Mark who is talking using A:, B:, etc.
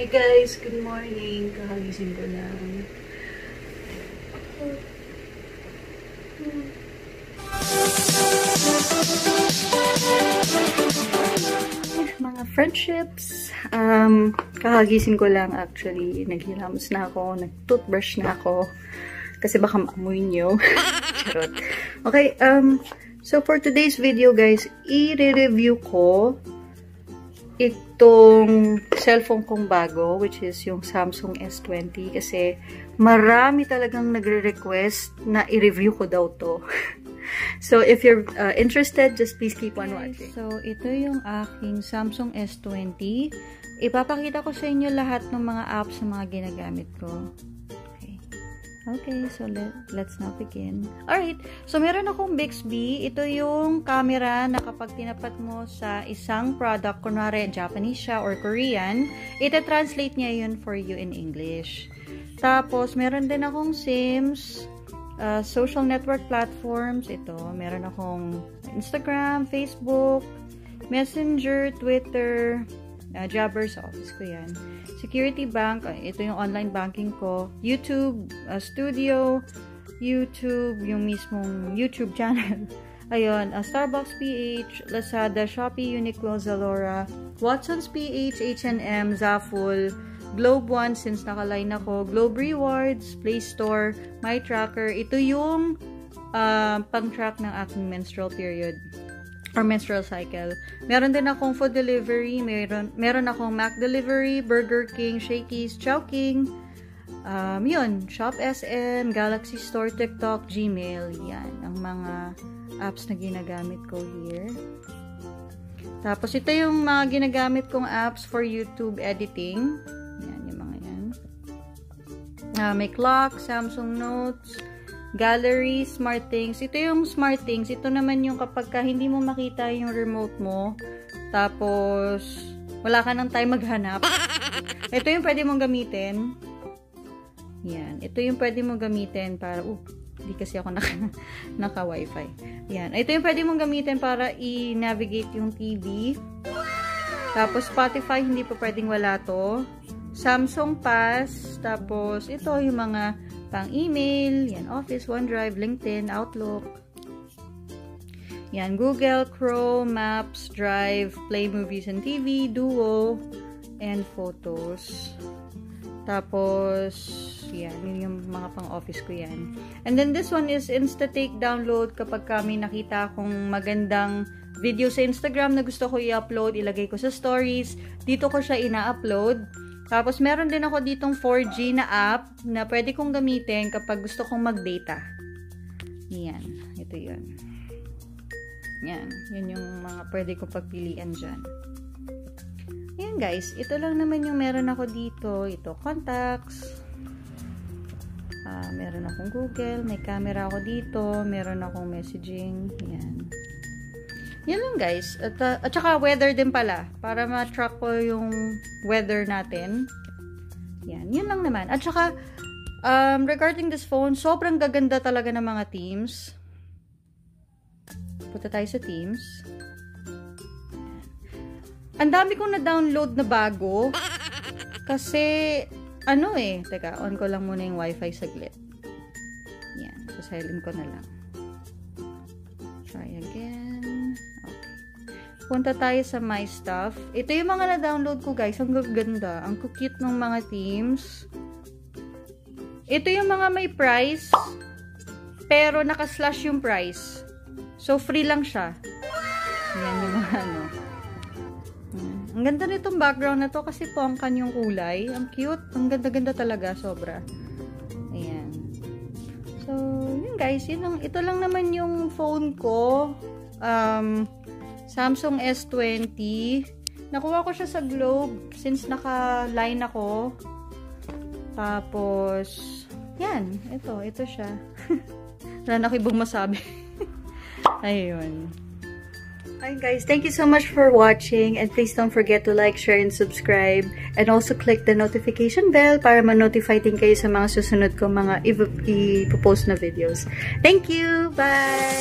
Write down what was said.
A: Hi guys, good morning. Kakagising ko na. Mga friendships. Kakagising ko lang actually. Naghilamos na ako, nag-toothbrush na ako. Kasi baka maamoy nyo. Charot. Okay, so for today's video guys, i-review ko itong cellphone kong bago, which is yung Samsung S20, kasi marami talagang nagre-request na i-review ko daw to. So, if you're interested, just please keep on watching. So, ito yung aking Samsung S20. Ipapakita ko sa inyo lahat ng mga apps na mga ginagamit ko. Okay, so let's now begin. Alright, so meron akong Bixby. Ito yung camera na kapag tinapat mo sa isang product, kunwari Japanese siya or Korean, ita-translate niya yun for you in English. Tapos, meron din akong Sims, social network platforms. Ito, meron akong Instagram, Facebook, Messenger, Twitter, Jabbers, sa office ko yan. Security Bank, ito yung online banking ko. YouTube, Studio, YouTube, yung mismong YouTube channel. Ayun, Starbucks PH, Lazada, Shopee, Uniqlo, Zalora, Watsons PH, H&M, Zaful, Globe One, since nakaline ako, Globe Rewards, Play Store, My Tracker. Ito yung pang-track ng aking menstrual period or menstrual cycle. Meron din akong food delivery, meron akong Mac delivery, Burger King, Shakey's, Chowking, yun, Shop SM, Galaxy Store, TikTok, Gmail, yan, ang mga apps na ginagamit ko here. Tapos, ito yung mga ginagamit kong apps for YouTube editing. Yan, yung mga yan. May clock, Samsung Notes, Gallery, SmartThings. Ito yung SmartThings. Ito naman yung kapag ka hindi mo makita yung remote mo, tapos wala ka ng time maghanap. Ito yung pwede mong gamitin. Yan. Ito yung pwede mong gamitin para, hindi kasi ako naka-wifi. Yan. Ito yung pwede mong gamitin para i-navigate yung TV. Tapos Spotify, hindi pa pwedeng wala to. Samsung Pass. Tapos ito yung mga pang-email, yan, Office, OneDrive, LinkedIn, Outlook. Yan, Google, Chrome, Maps, Drive, Play Movies and TV, Duo, and Photos. Tapos, yan, yun yung mga pang-office ko yan. And then this one is Insta-Take Download kapag kami nakita akong magandang video sa Instagram na gusto ko i-upload, ilagay ko sa stories. Dito ko siya ina-upload. Tapos, meron din ako ditong 4G na app na pwede kong gamitin kapag gusto kong mag-data. Yan. Ito yun. Yan. Yun yung mga pwede kong pagpilian dyan. Yan guys. Ito lang naman yung meron ako dito. Ito, contacts. Meron akong Google. May camera ako dito. Meron akong messaging. Yan. Yan lang guys. At saka weather din pala. Para ma-track ko yung weather natin. Yan. Yan lang naman. At saka, regarding this phone, sobrang gaganda talaga ng mga themes. Punta tayo sa themes. Ang dami kong na-download na bago. Kasi, teka, on ko lang muna yung wifi saglit. Yan. So, silent ko na lang. Try again. Punta tayo sa My Stuff. Ito yung mga na-download ko, guys. Ang ganda. Ang cute ng mga themes. Ito yung mga may price, pero naka-slash yung price. So, free lang siya. Yan yung mga Ang ganda nitong background na to kasi pongkan yung kulay. Ang cute. Ang ganda-ganda talaga. Sobra. Ayan. So, yun guys. Ito lang naman yung phone ko. Samsung S20. Nakuha ko siya sa Globe since naka-line ako. Tapos, yan. Ito siya. Wala na ako ibang masabi. Ayun. Hi guys, thank you so much for watching, and please don't forget to like, share, and subscribe, and also click the notification bell para ma-notify din kayo sa mga susunod ko mga i-post na videos. Thank you! Bye!